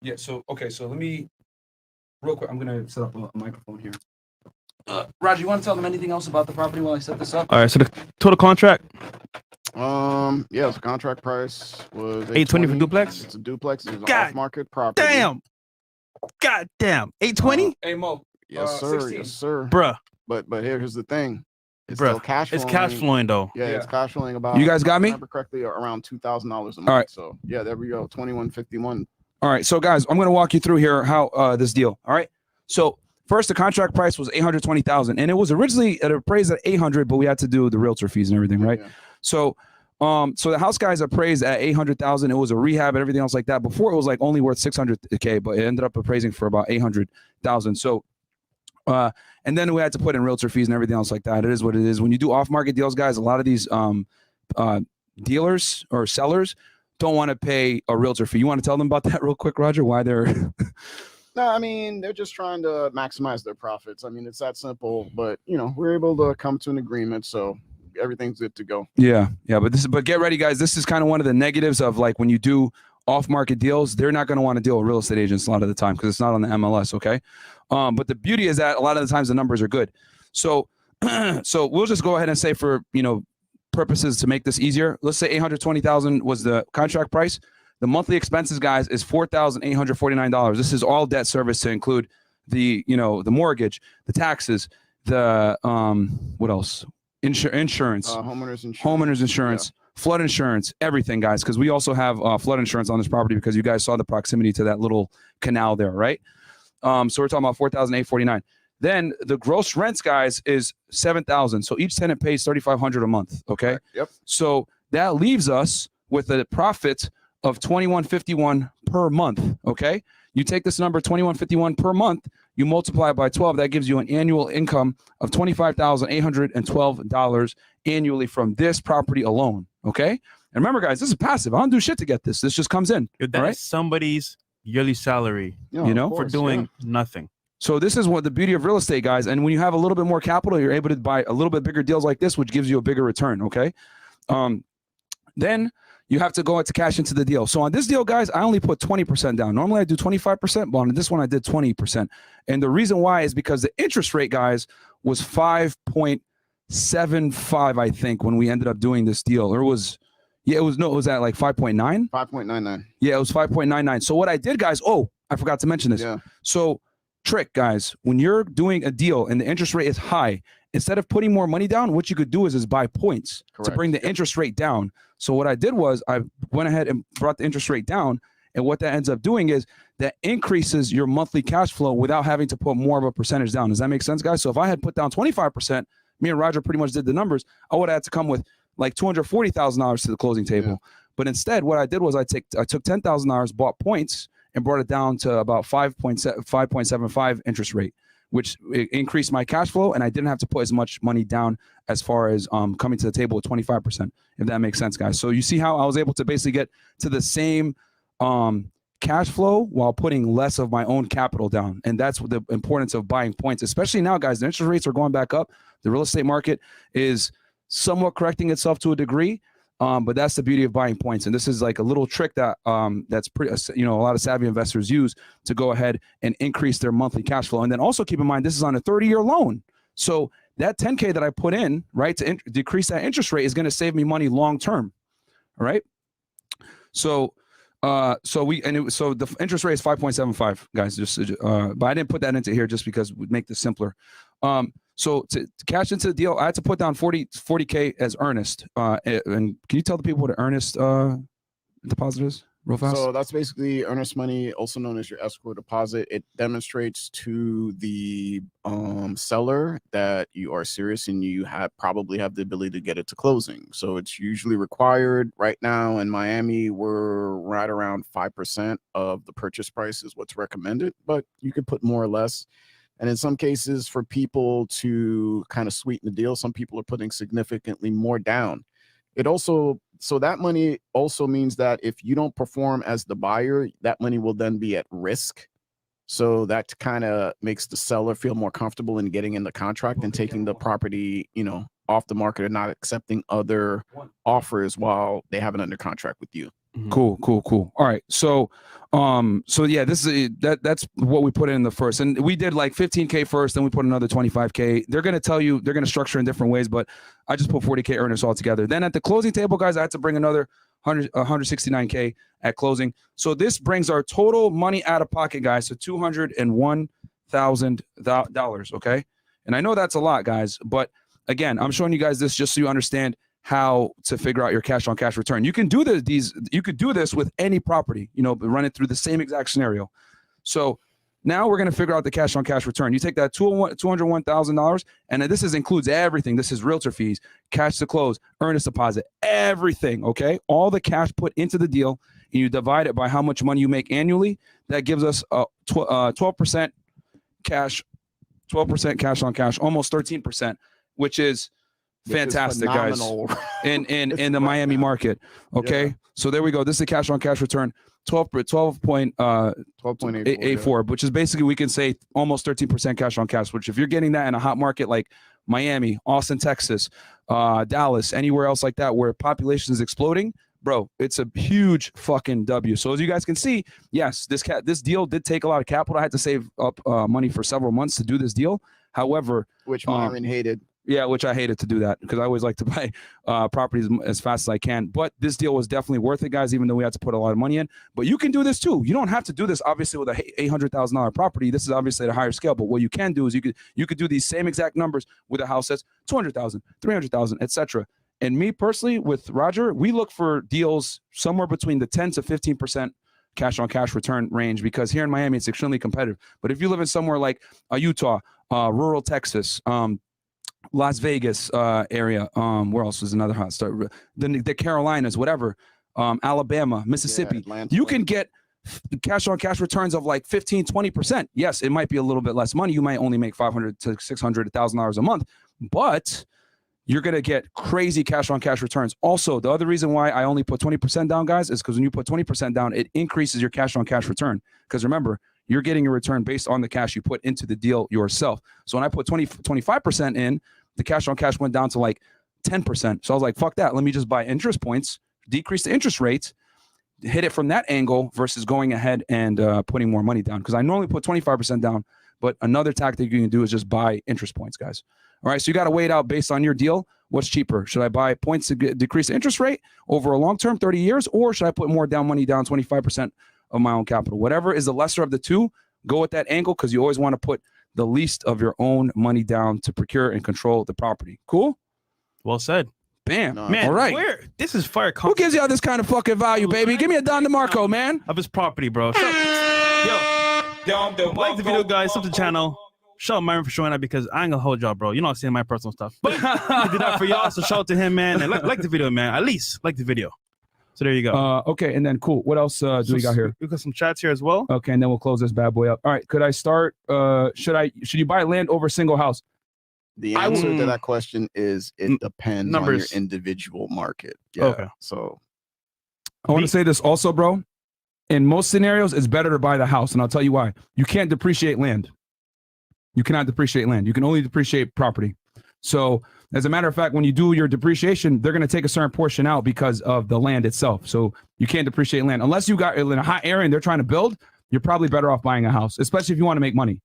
Yeah. So okay. So let me real quick. I'm gonna set up a microphone here. Roger, you want to tell them anything else about the property while I set this up? All right. So the total contract. Yeah, the contract price was 820 for duplex. It's a duplex. It's an God off-market property. Damn. God damn. 820. Hey Mo. Yes, sir. 16. Yes, sir. Bruh. But here's the thing. It's Bruh. still cash flowing. It's cash flowing though. Yeah, it's cash flowing about. You guys got if I me? remember correctly, around $2,000 a month. All right. So yeah, there we go. 2151. All right. So guys, I'm gonna walk you through here how this deal. All right. So first, the contract price was $820,000, and it was originally appraised at $800,000, but we had to do the realtor fees and everything, right? Yeah. So, so the house guys appraised at $800,000. It was a rehab and everything else like that. Before it was like only worth $600K, but it ended up appraising for about $800,000. So, and then we had to put in realtor fees and everything else like that. It is what it is. When you do off-market deals, guys, a lot of these dealers or sellers don't want to pay a realtor fee. You want to tell them about that real quick, Roger? Why they're No, I mean, they're just trying to maximize their profits. I mean, it's that simple, but we're able to come to an agreement, so everything's good to go. Yeah, but get ready, guys. This is kind of one of the negatives of like when you do off-market deals, they're not going to want to deal with real estate agents a lot of the time because it's not on the MLS, okay? But the beauty is that a lot of the times the numbers are good. So so we'll just go ahead and say for, purposes to make this easier, let's say $820,000 was the contract price. The monthly expenses, guys, is $4,849. This is all debt service to include the, the mortgage, the taxes, the what else? Insurance, homeowners insurance, flood insurance, everything, guys, because we also have flood insurance on this property because you guys saw the proximity to that little canal there, right? So we're talking about $4,849. Then the gross rents, guys, is $7,000. So each tenant pays $3,500 a month. Okay. Right. Yep. So that leaves us with a profit of $2,151 per month. Okay. You take this number $2,151 per month, you multiply it by 12. That gives you an annual income of $25,812 annually from this property alone. Okay. And remember, guys, this is passive. I don't do shit to get this. This just comes in. That is somebody's yearly salary, for doing nothing. So this is what the beauty of real estate, guys. And when you have a little bit more capital, you're able to buy a little bit bigger deals like this, which gives you a bigger return. Okay. Then you have to go into cash into the deal. So on this deal, guys, I only put 20% down. Normally I do 25%, but on this one I did 20%. And the reason why is because the interest rate, guys, was 5.75, I think, when we ended up doing this deal. Or it was at like 5.9. 5.99. Yeah, it was 5.99. So what I did, guys, I forgot to mention this. Yeah. So trick, guys, when you're doing a deal and the interest rate is high, instead of putting more money down, what you could do is buy points to bring the interest rate down. So what I did was I went ahead and brought the interest rate down. And what that ends up doing is that increases your monthly cash flow without having to put more of a percentage down. Does that make sense, guys? So if I had put down 25%, me and Roger pretty much did the numbers, I would have had to come with like $240,000 to the closing table. Yeah. But instead, what I did was I took $10,000, bought points, and brought it down to about 5.75 interest rate, which increased my cash flow, and I didn't have to put as much money down as far as coming to the table with 25%, if that makes sense, guys. So you see how I was able to basically get to the same cash flow while putting less of my own capital down. And that's the importance of buying points, especially now, guys. The interest rates are going back up. The real estate market is somewhat correcting itself to a degree. But that's the beauty of buying points. And this is like a little trick that that's pretty, a lot of savvy investors use to go ahead and increase their monthly cash flow. And then also keep in mind, this is on a 30-year loan. So that $10K that I put in, right, to decrease that interest rate is going to save me money long-term. All right. So the interest rate is 5.75, guys. But I didn't put that into here just because it would make this simpler. So to cash into the deal, I had to put down 40K as earnest. And can you tell the people what an earnest deposit is real fast? So that's basically earnest money, also known as your escrow deposit. It demonstrates to the seller that you are serious and you probably have the ability to get it to closing. So it's usually required. Right now in Miami, we're right around 5% of the purchase price is what's recommended, but you could put more or less. And in some cases, for people to kind of sweeten the deal, some people are putting significantly more down. So that money also means that if you don't perform as the buyer, that money will then be at risk. So that kind of makes the seller feel more comfortable in getting in the contract and taking the property, off the market and not accepting other offers while they have it under contract with you. Cool. All right. So yeah, this is that's what we put in the first, and we did like 15K first, then we put another 25K. They're gonna tell you they're gonna structure in different ways, but I just put 40K earners all together. Then at the closing table, guys, I had to bring another 169K at closing. So this brings our total money out of pocket, guys, to $201,000. Okay, and I know that's a lot, guys, but again, I'm showing you guys this just so you understand how to figure out your cash on cash return. You can do you could do this with any property, run it through the same exact scenario. So now we're going to figure out the cash on cash return. You take that $201,000, and this includes everything. This is realtor fees, cash to close, earnest deposit, everything. Okay. All the cash put into the deal, and you divide it by how much money you make annually. That gives us 12% cash, 12% cash on cash, almost 13%, which is fantastic, guys, in the Miami market. Okay, so there we go. This is the cash on cash return, 12.84, which is basically, we can say almost 13% cash on cash. Which, if you're getting that in a hot market like Miami, Austin, Texas, Dallas, anywhere else like that where population is exploding, bro, it's a huge fucking W. So as you guys can see, yes, this deal did take a lot of capital. I had to save up money for several months to do this deal. However, which Myron hated. Yeah, which I hated to do that because I always like to buy properties as fast as I can. But this deal was definitely worth it, guys, even though we had to put a lot of money in. But you can do this too. You don't have to do this, obviously, with a $800,000 property. This is obviously at a higher scale. But what you can do is you could do these same exact numbers with a house that's $200,000, $300,000, etc. And me personally, with Roger, we look for deals somewhere between the 10 to 15% cash on cash return range, because here in Miami, it's extremely competitive. But if you live in somewhere like Utah, rural Texas, Las Vegas area, where else was another hot start? The Carolinas, whatever, Alabama, Mississippi, you can get cash on cash returns of like 15-20%. Yes, it might be a little bit less money. You might only make $500 to $600, $1,000 a month, but you're going to get crazy cash on cash returns. Also, the other reason why I only put 20% down, guys, is because when you put 20% down, it increases your cash on cash return. Because remember, you're getting a return based on the cash you put into the deal yourself. So when I put 25% in, the cash on cash went down to like 10%. So I was like, fuck that. Let me just buy interest points, decrease the interest rates, hit it from that angle versus going ahead and putting more money down. Because I normally put 25% down, but another tactic you can do is just buy interest points, guys. All right, so you got to weigh it out based on your deal. What's cheaper? Should I buy points to decrease the interest rate over a long term, 30 years, or should I put more money down, 25% of my own capital? Whatever is the lesser of the two, go with that angle, because you always want to put the least of your own money down to procure and control the property. Cool? Well said. Bam. Man, all right. This is fire. Who gives y'all this kind of fucking value, baby? Give me a Don DeMarco, man. Of his property, bro. Like the video, guys. Sub to the channel. Shout out Myron for showing up, because I ain't gonna hold y'all, bro. You know I'm saying my personal stuff. But he did that for y'all, so shout out to him, man. And like the video, man. At least like the video. So there you go. Okay, and then cool. What else do we got here? We got some chats here as well. Okay, and then we'll close this bad boy up. All right, could I start? Should you buy land over single house? The answer to that question is it depends on your individual market. Yeah. Okay. So I want to say this also, bro. In most scenarios, it's better to buy the house, and I'll tell you why. You can't depreciate land. You cannot depreciate land. You can only depreciate property. So as a matter of fact, when you do your depreciation, they're going to take a certain portion out because of the land itself. So you can't depreciate land unless you got in a hot area and they're trying to build. You're probably better off buying a house, especially if you want to make money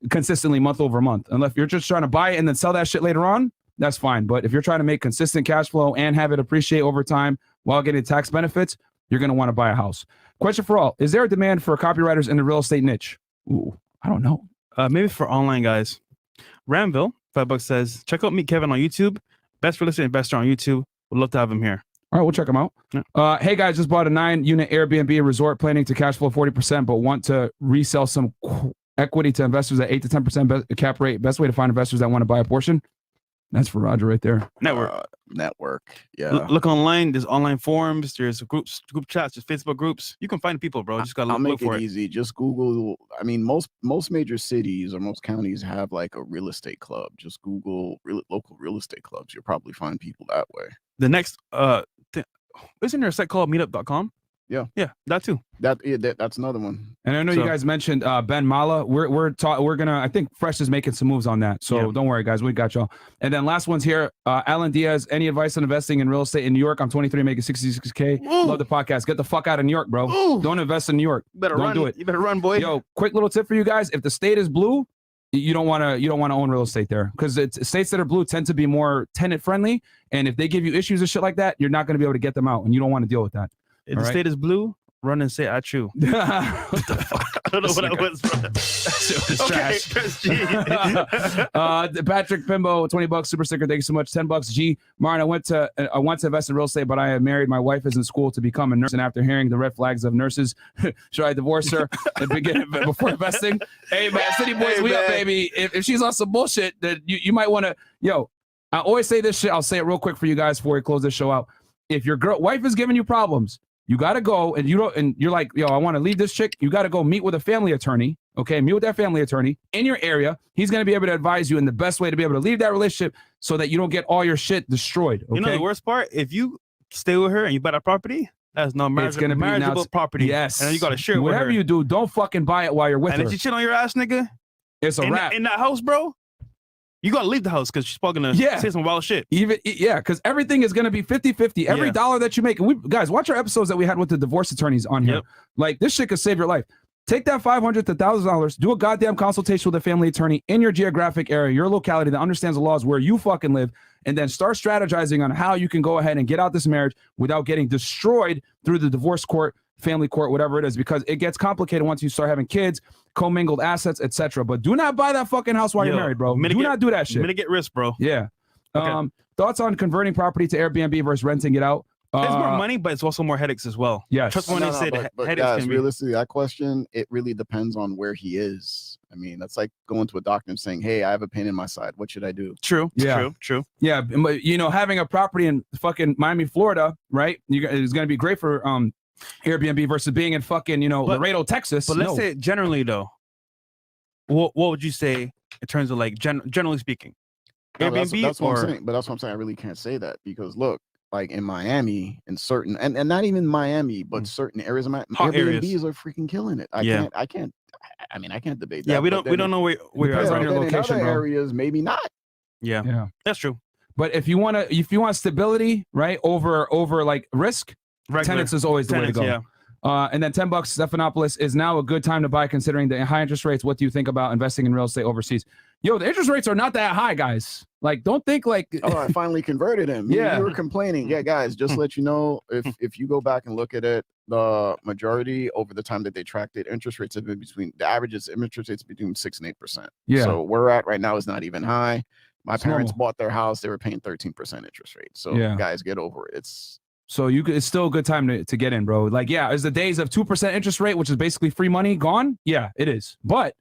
consistently month over month. Unless you're just trying to buy it and then sell that shit later on, that's fine. But if you're trying to make consistent cash flow and have it appreciate over time while getting tax benefits, you're going to want to buy a house. Question for all. Is there a demand for copywriters in the real estate niche? Ooh, I don't know. Maybe for online guys. Ramville, $5 says, check out Meet Kevin on YouTube. Best real estate investor on YouTube. Would love to have him here. All right, we'll check him out. Yeah. Hey guys, just bought a 9-unit Airbnb resort, planning to cash flow 40%, but want to resell some equity to investors at 8 to 10% cap rate. Best way to find investors that want to buy a portion? That's for Roger right there. Network. Yeah. Look online. There's online forums. There's group chats. There's Facebook groups. You can find people, bro. Just gotta look for it. Easy. Just Google. I mean, most major cities or most counties have like a real estate club. Just Google local real estate clubs. You'll probably find people that way. The next isn't there a site called meetup.com? Yeah, that too. That's another one. And I know you guys mentioned Ben Mala. We're gonna. I think Fresh is making some moves on that. So don't worry, guys. We got y'all. And then last one's here. Alan Diaz. Any advice on investing in real estate in New York? I'm 23, making 66K. Love the podcast. Get the fuck out of New York, bro. Don't invest in New York. Don't do it. You better run, boy. Yo, quick little tip for you guys. If the state is blue, you don't want to own real estate there, because states that are blue tend to be more tenant friendly. And if they give you issues and shit like that, you're not going to be able to get them out, and you don't want to deal with that. If the state is blue, run and say I chew. What the fuck? I don't know what that was, bro. Okay, Patrick Pimbo, $20 super sticker. Thank you so much. $10. G. Martin, I want to invest in real estate, but I am married. My wife is in school to become a nurse, and after hearing the red flags of nurses, should I divorce her and begin before investing? Hey man, City Boys, we up, baby. If she's on some bullshit, then you might want to. Yo, I always say this shit. I'll say it real quick for you guys before we close this show out. If your wife is giving you problems, you got to go, and you're like, yo, I want to leave this chick. You got to go meet with a family attorney. Okay. Meet with that family attorney in your area. He's going to be able to advise you in the best way to be able to leave that relationship so that you don't get all your shit destroyed. Okay? You know the worst part? If you stay with her and you buy that property, that's no marriageable property. Yes. And you got to share with her. Whatever you do, don't fucking buy it while you're with her. And if she cheat on your ass, nigga, it's a wrap. In that house, bro, you got to leave the house because she's probably going to say some wild shit. Because everything is going to be 50-50. Every dollar that you make. And guys, watch our episodes that we had with the divorce attorneys on here. Like, this shit could save your life. Take that $500 to $1,000, do a goddamn consultation with a family attorney in your geographic area, your locality that understands the laws where you fucking live, and then start strategizing on how you can go ahead and get out this marriage without getting destroyed through the divorce court, family court, whatever it is, because it gets complicated once you start having kids, commingled assets, etc. But do not buy that fucking house while you're married, bro. Do not do that shit. Mitigate risk, bro. Yeah. Okay. Thoughts on converting property to Airbnb versus renting it out? It's more money, but it's also more headaches as well. Yes. Trust me when I say but guys, realistically, that question, it really depends on where he is. I mean, that's like going to a doctor and saying, hey, I have a pain in my side. What should I do? True. Yeah. True. Yeah. You know, having a property in fucking Miami, Florida, right? It's going to be great for Airbnb versus being in fucking, Laredo, Texas. But let's say generally, though, what would you say in terms of like generally speaking? Airbnb that's what I'm saying. But that's what I'm saying. I really can't say that because look, like in Miami and certain and not even Miami, but certain areas of Airbnbs are freaking killing it. I can't debate that. Yeah, we don't know where you're on your location, in other bro. areas, maybe not. Yeah. That's true. But if you want stability, right, over like risk, tenants is always the way to go. Yeah. And then $10, Stephanopoulos, is now a good time to buy considering the high interest rates. What do you think about investing in real estate overseas? Yo, the interest rates are not that high, guys. Like, don't think like. Oh, I finally converted him. You were complaining. Yeah, guys, just let you know, if you go back and look at it, the majority over the time that they tracked it, interest rates have been the averages interest rates between 6 and 8%. Yeah. So where we're at right now is not even high. My parents bought their house; they were paying 13% interest rate. So guys, get over it. It's still a good time to get in, bro. Like, is the days of 2% interest rate, which is basically free money, gone? Yeah, it is. But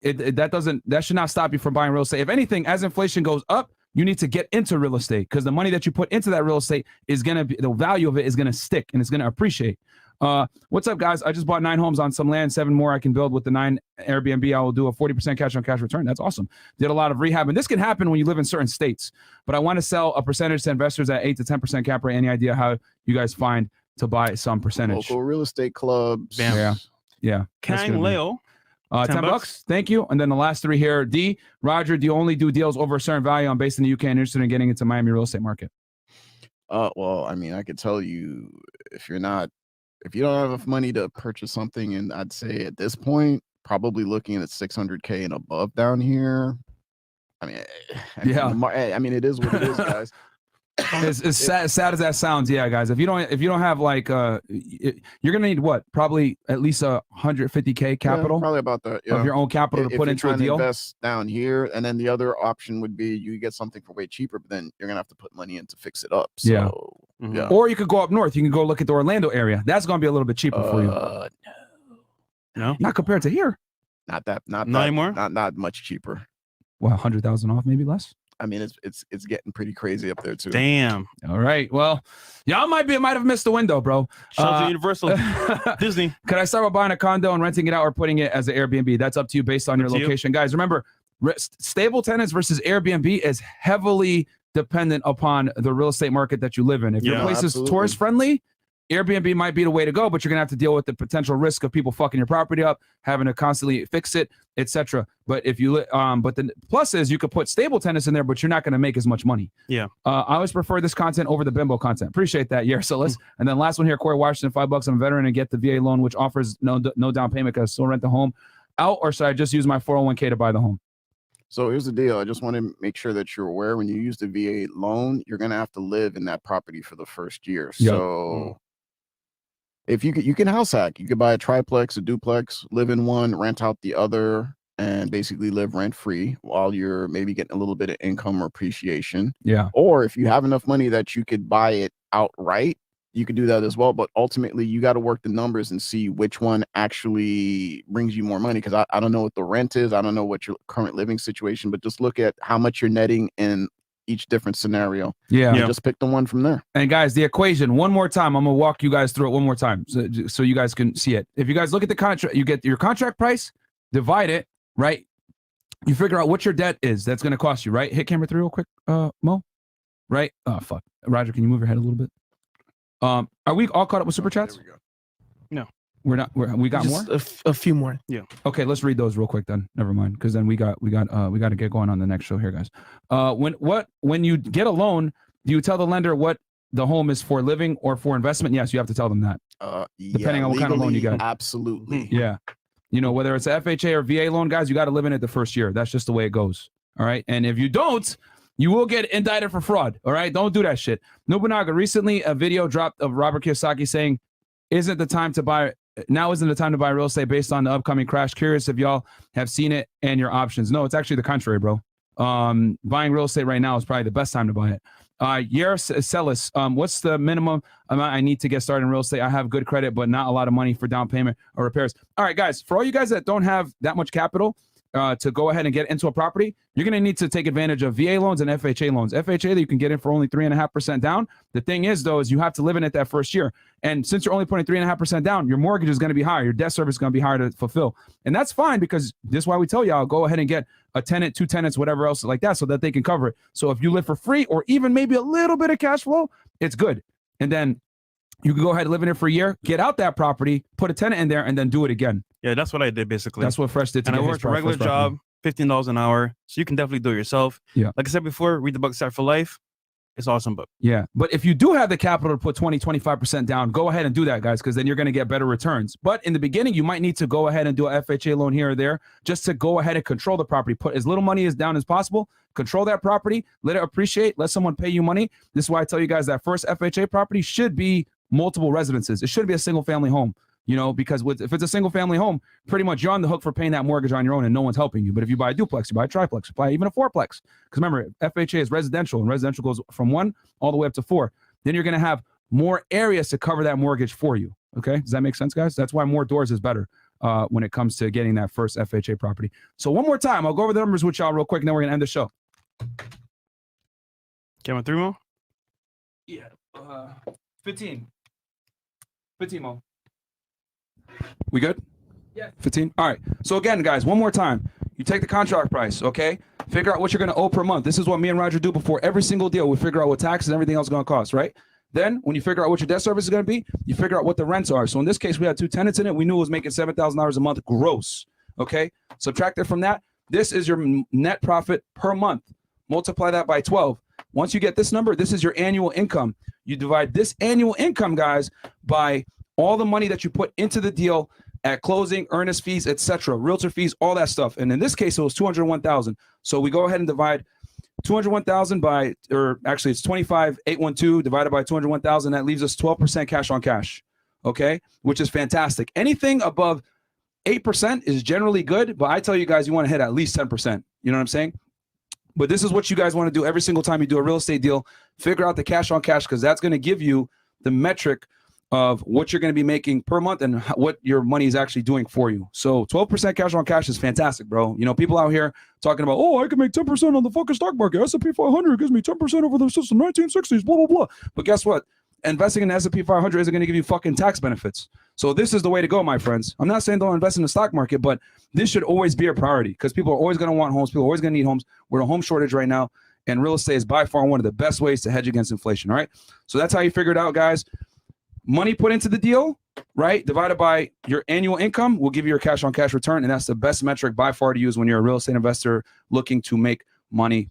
that should not stop you from buying real estate. If anything, as inflation goes up, you need to get into real estate because the money that you put into that real estate is gonna be, the value of it is gonna stick and it's gonna appreciate. What's up, guys? I just bought 9 homes on some land, 7 more I can build with the 9 Airbnb. I will do a 40% cash on cash return. That's awesome. Did a lot of rehab, and this can happen when you live in certain states. But I want to sell a percentage to investors at 8 to 10% cap rate. Any idea how you guys find to buy some percentage? Local real estate clubs. Bam. Yeah. Kang Leo. $10. Thank you. And then the last 3 here. D. Roger, do you only do deals over a certain value? I'm based in the UK and interested in getting into Miami real estate market. Well, I mean, I could tell you if you don't have enough money to purchase something, and I'd say at this point, probably looking at 600K and above down here. I mean, it is what it is, guys. As sad as that sounds, guys. If you don't have like you're gonna need what? Probably at least 150K capital. Probably about that. Yeah. Of your own capital to put into a deal. Invest down here, and then the other option would be you get something for way cheaper, but then you're gonna have to put money in to fix it up. So, Or you could go up north. You can go look at the Orlando area. That's gonna be a little bit cheaper for you. No, not compared to here. Not anymore. Not much cheaper. Well, 100,000 off, maybe less. I mean, it's getting pretty crazy up there too. Damn. All right. Well, y'all might have missed the window, bro. Shout out to Universal Disney. Could I start with buying a condo and renting it out or putting it as an Airbnb? That's up to you based on your location. Guys, remember, stable tenants versus Airbnb is heavily dependent upon the real estate market that you live in. If your place is tourist friendly, Airbnb might be the way to go, but you're gonna have to deal with the potential risk of people fucking your property up, having to constantly fix it, etc. But if you, but the plus is you could put stable tenants in there, but you're not gonna make as much money. Yeah. I always prefer this content over the bimbo content. Appreciate that. Yeah. So let's, and then last one here, Corey Washington, $5. I'm a veteran and get the VA loan, which offers no down payment. Cause I still rent the home out, or should I just use my 401k to buy the home? So here's the deal. I just want to make sure that you're aware when you use the VA loan, you're gonna have to live in that property for the first year. Yep. So if you can house hack, you could buy a triplex, a duplex, live in one, rent out the other, and basically live rent free while you're maybe getting a little bit of income or appreciation. Yeah. Or if you have enough money that you could buy it outright, you could do that as well. But ultimately, you got to work the numbers and see which one actually brings you more money. Because I don't know what the rent is. I don't know what your current living situation, but just look at how much you're netting in each different scenario. Yeah. And just pick the one from there. And guys, the equation, one more time. I'm gonna walk you guys through it one more time so you guys can see it. If you guys look at the contract, you get your contract price, divide it, right? You figure out what your debt is that's gonna cost you, right? Hit camera 3 real quick, Mo. Right? Oh fuck. Roger, can you move your head a little bit? Are we all caught up with super chats? There we go. No. We're not. We got more. A few more. Yeah. Okay, let's read those real quick then. Never mind, because then we got to get going on the next show here, guys. When you get a loan, do you tell the lender what the home is for living or for investment? Yes, you have to tell them that. Depending on what kind of loan you got. Absolutely. Yeah. You know, whether it's a FHA or VA loan, guys, you got to live in it the first year. That's just the way it goes. All right. And if you don't, you will get indicted for fraud. All right. Don't do that shit. Nobunaga, recently a video dropped of Robert Kiyosaki saying, isn't the time to buy real estate based on the upcoming crash. Curious if y'all have seen it and your options. No, it's actually the contrary, bro. Buying real estate right now is probably the best time to buy it. Yaris Celis, what's the minimum amount I need to get started in real estate? I have good credit, but not a lot of money for down payment or repairs. All right, guys, for all you guys that don't have that much capital to go ahead and get into a property, you're going to need to take advantage of VA loans and FHA loans. FHA that you can get in for only 3.5% down. The thing is, though, is you have to live in it that first year. And since you're only putting 3.5% down, your mortgage is going to be higher. Your debt service is going to be higher to fulfill. And that's fine, because this is why we tell y'all, go ahead and get a tenant, 2 tenants, whatever else like that, so that they can cover it. So if you live for free or even maybe a little bit of cash flow, it's good. And then you can go ahead and live in it for a year, get out that property, put a tenant in there, and then do it again. Yeah, that's what I did basically. That's what Fresh did. And I worked a regular job, $15 an hour. So you can definitely do it yourself. Yeah. Like I said before, read the book Start for Life. It's an awesome book. Yeah. But if you do have the capital to put 25% down, go ahead and do that, guys, because then you're going to get better returns. But in the beginning, you might need to go ahead and do a FHA loan here or there just to go ahead and control the property. Put as little money as down as possible. Control that property. Let it appreciate. Let someone pay you money. This is why I tell you guys that first FHA property should be multiple residences. It shouldn't be a single family home. You know, because if it's a single family home, pretty much you're on the hook for paying that mortgage on your own and no one's helping you. But if you buy a duplex, you buy a triplex, you buy even a fourplex. Because remember, FHA is residential, and residential goes from 1 all the way up to 4. Then you're going to have more areas to cover that mortgage for you. Okay. Does that make sense, guys? That's why more doors is better when it comes to getting that first FHA property. So one more time, I'll go over the numbers with y'all real quick, and then we're going to end the show. Camera 3 more? Yeah. 15 more. We good? Yeah. 15? All right. So again, guys, one more time. You take the contract price, okay? Figure out what you're going to owe per month. This is what me and Roger do before every single deal. We figure out what taxes and everything else is going to cost, right? Then when you figure out what your debt service is going to be, you figure out what the rents are. So in this case, we had 2 tenants in it. We knew it was making $7,000 a month gross, okay? Subtract it from that. This is your net profit per month. Multiply that by 12. Once you get this number, this is your annual income. You divide this annual income, guys, by all the money that you put into the deal at closing, earnest fees, etc., realtor fees, all that stuff. And in this case, it was $201,000. So we go ahead and divide 201,000 by, or actually it's 25,812 divided by 201,000. That leaves us 12% cash on cash. Okay, which is fantastic. Anything above 8% is generally good, but I tell you guys, you want to hit at least 10%. You know what I'm saying? But this is what you guys want to do every single time you do a real estate deal. Figure out the cash on cash, because that's going to give you the metric of what you're going to be making per month and what your money is actually doing for you. So 12% cash on cash is fantastic, bro. You know, people out here talking about, oh, I can make 10% on the fucking stock market. S&P 500 gives me 10% over the system, 1960s, blah, blah, blah. But guess what? Investing in the S&P 500 isn't going to give you fucking tax benefits. So this is the way to go, my friends. I'm not saying don't invest in the stock market, but this should always be a priority, because people are always going to want homes. People are always going to need homes. We're in a home shortage right now, and real estate is by far one of the best ways to hedge against inflation, all right? So that's how you figure it out, guys. money put into the deal, right, divided by your annual income will give you your cash on cash return. And that's the best metric by far to use when you're a real estate investor looking to make money.